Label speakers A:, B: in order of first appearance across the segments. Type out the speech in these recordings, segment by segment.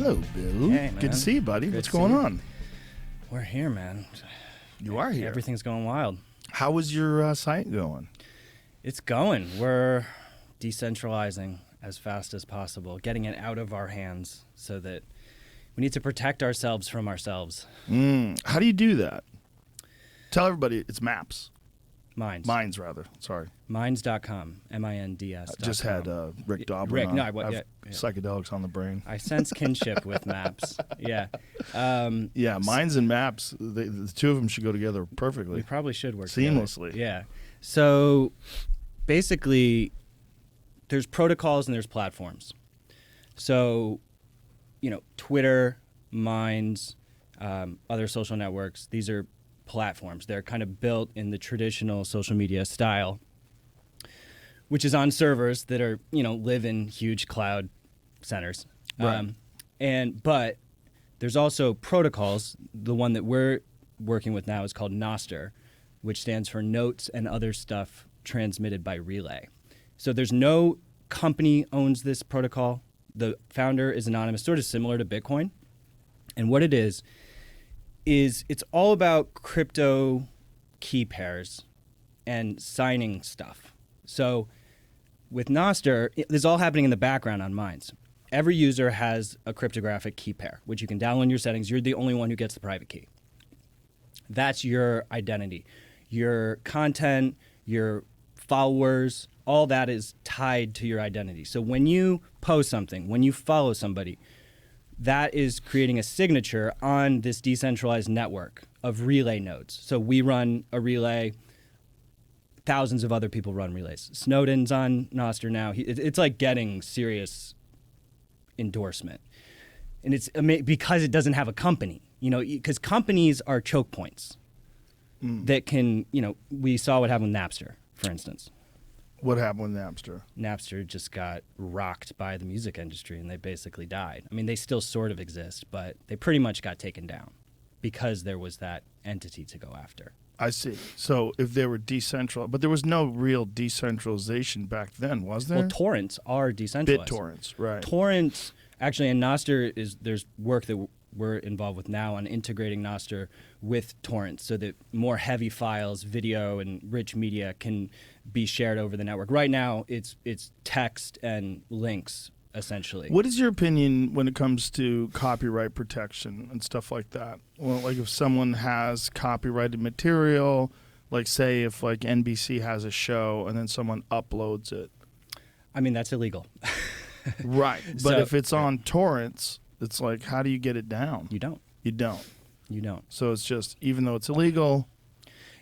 A: Hello, Bill.
B: Hey, man.
A: Good to see you, buddy.
B: Good
A: What's
B: to see
A: going
B: you.
A: on?
B: We're here, man.
A: You are here.
B: Everything's going wild.
A: How is your site going?
B: It's going. We're decentralizing as fast as possible, getting it out of our hands so that we need to protect ourselves from ourselves.
A: How do you do that? Tell everybody it's maps.
B: Minds.
A: Minds, rather. Sorry.
B: Minds.com. M-I-N-D-S.
A: I just had Rick Dauber
B: Rick,
A: on.
B: no,
A: I have
B: yeah.
A: psychedelics on the brain.
B: I sense kinship with maps. Yeah.
A: Yeah, Minds and maps, the two of them should go together perfectly.
B: We probably should work
A: seamlessly.
B: together. Yeah. So basically, there's protocols and there's platforms. So, Twitter, Minds, other social networks, these are platforms. They're kind of built in the traditional social media style, which is on servers that are, live in huge cloud centers.
A: Right.
B: But there's also protocols. The one that we're working with now is called Noster, which stands for Notes and Other Stuff Transmitted by Relay. So there's no company owns this protocol. The founder is anonymous, sort of similar to Bitcoin. And what it is it's all about crypto key pairs and signing stuff. So with Noster, this is all happening in the background on Minds. Every user has a cryptographic key pair, which you can download in your settings. You're the only one who gets the private key. That's your identity. Your content, your followers, all that is tied to your identity. So when you post something, when you follow somebody, that is creating a signature on this decentralized network of relay nodes. So we run a relay. Thousands of other people run relays. Snowden's on Noster now. It's like getting serious endorsement. And it's because it doesn't have a company. Because companies are choke points that can, we saw what happened with Napster, for instance.
A: What happened with Napster?
B: Napster just got rocked by the music industry, and they basically died. I mean, they still sort of exist, but they pretty much got taken down because there was that entity to go after.
A: I see. So if they were decentralized, but there was no real decentralization back then, was there?
B: Well, torrents are decentralized.
A: BitTorrents, right.
B: Torrents, actually, and Noster there's work that we're involved with now on integrating Noster with torrents so that more heavy files, video, and rich media can be shared over the network. Right now, it's text and links, essentially.
A: What is your opinion when it comes to copyright protection and stuff like that? Well, like if someone has copyrighted material, like say if like NBC has a show and then someone uploads it.
B: I mean, that's illegal.
A: Right. But
B: So-
A: if it's on torrents, it's like, how do you get it down?
B: You don't.
A: You don't.
B: You don't.
A: So it's just, even though it's illegal.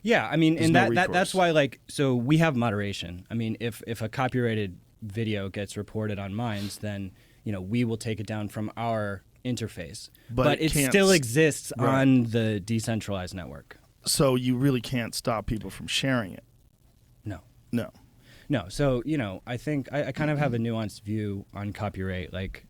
B: Yeah, I mean,
A: There's
B: and
A: no
B: that's
A: recourse.
B: why, so we have moderation. I mean, if a copyrighted video gets reported on Minds, then, we will take it down from our interface.
A: But
B: it
A: can't
B: still
A: s-
B: exists
A: right.
B: on the decentralized network.
A: So you really can't stop people from sharing it.
B: No.
A: No.
B: No, so, I think I kind of have a nuanced view on copyright. Like,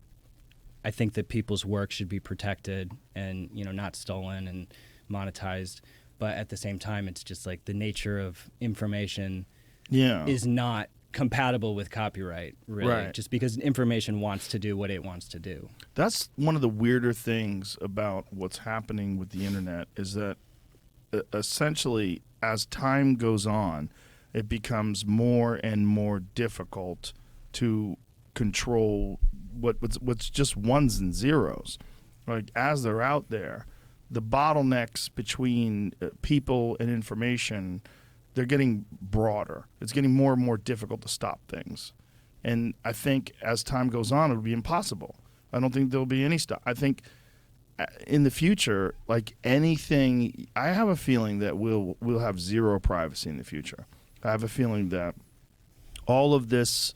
B: I think that people's work should be protected and, not stolen and monetized. But at the same time, it's just like the nature of information
A: Yeah.
B: is not compatible with copyright, really.
A: Right.
B: Just because information wants to do what it wants to do.
A: That's one of the weirder things about what's happening with the internet is that essentially as time goes on, it becomes more and more difficult to control what's just ones and zeros. Like as they're out there, the bottlenecks between people and information, they're getting broader. It's getting more and more difficult to stop things. And I think as time goes on, it'll be impossible. I don't think there'll be any stop. I think in the future, like anything, I have a feeling that we'll have zero privacy in the future. I have a feeling that all of this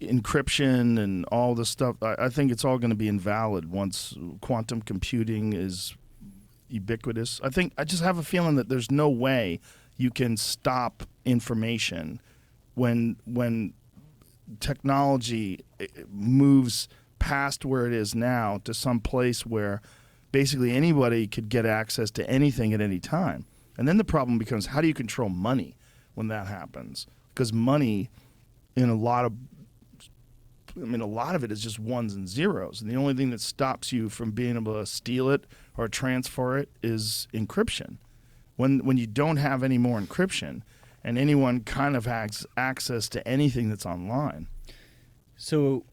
A: encryption and all this stuff, I think it's all going to be invalid once quantum computing is ubiquitous. I just have a feeling that there's no way you can stop information when technology moves past where it is now to some place where basically anybody could get access to anything at any time. And then the problem becomes, how do you control money when that happens? Because money in a lot of I mean, a lot of it is just ones and zeros, and the only thing that stops you from being able to steal it or transfer it is encryption. When you don't have any more encryption, and anyone kind of has access to anything that's online.
B: So,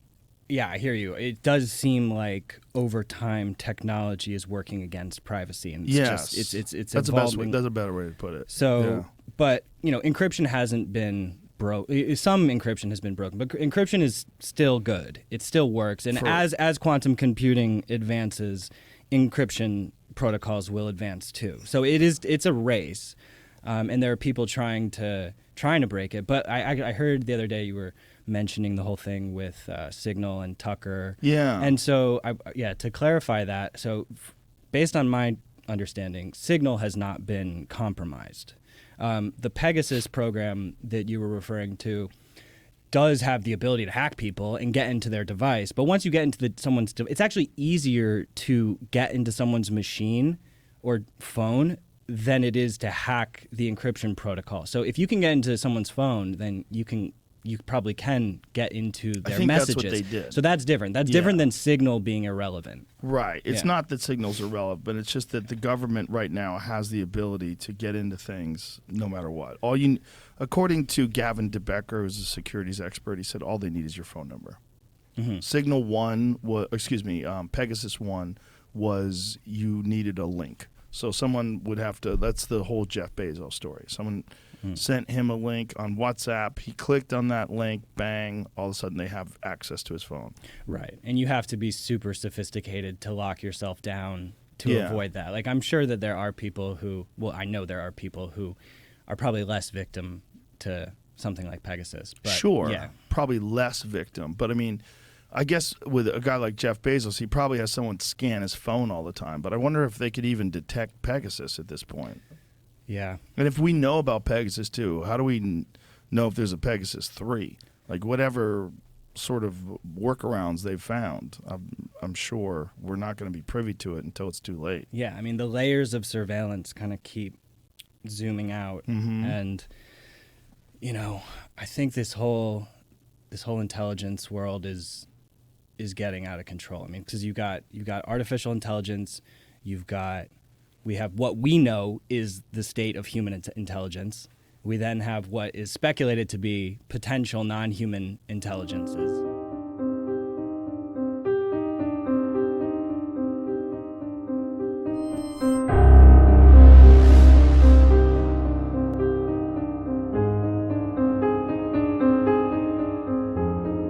B: yeah, I hear you. It does seem like over time technology is working against privacy, and it's
A: that's
B: evolving.
A: That's a better way to put it.
B: So,
A: Yeah.
B: but encryption hasn't been broke. Some encryption has been broken, but encryption is still good. It still works, and as quantum computing advances, encryption protocols will advance too. So it's a race, and there are people trying to break it. But I heard the other day you were mentioning the whole thing with Signal and Tucker.
A: Yeah.
B: And so to clarify that, so based on my understanding, Signal has not been compromised. The PEGASUS program that you were referring to does have the ability to hack people and get into their device. But once you get into someone's it's actually easier to get into someone's machine or phone than it is to hack the encryption protocol. So if you can get into someone's phone, then you probably can get into their
A: I think
B: messages.
A: that's what they did.
B: So that's different. That's different than Signal being irrelevant.
A: Right. It's not that Signal's irrelevant, but it's just that the government right now has the ability to get into things no matter what. According to Gavin DeBecker, who's a securities expert, he said all they need is your phone number.
B: Mm-hmm.
A: Signal 1 PEGASUS 1 was you needed a link. So someone would have to, that's the whole Jeff Bezos story. Someone sent him a link on WhatsApp. He clicked on that link, bang, all of a sudden they have access to his phone.
B: Right. And you have to be super sophisticated to lock yourself down to avoid that. Like, I'm sure that there are people I know there are people who are probably less victim to something like PEGASUS. But
A: sure.
B: Yeah.
A: Probably less victim. But I mean, I guess with a guy like Jeff Bezos, he probably has someone scan his phone all the time. But I wonder if they could even detect PEGASUS at this point.
B: Yeah.
A: And if we know about PEGASUS too, how do we know if there's a PEGASUS 3? Like whatever sort of workarounds they've found, I'm sure we're not going to be privy to it until it's too late.
B: Yeah. I mean, the layers of surveillance kind of keep zooming out.
A: Mm-hmm.
B: And, I think this whole intelligence world is getting out of control. I mean, because you got artificial intelligence, we have what we know is the state of human intelligence. We then have what is speculated to be potential non-human intelligences.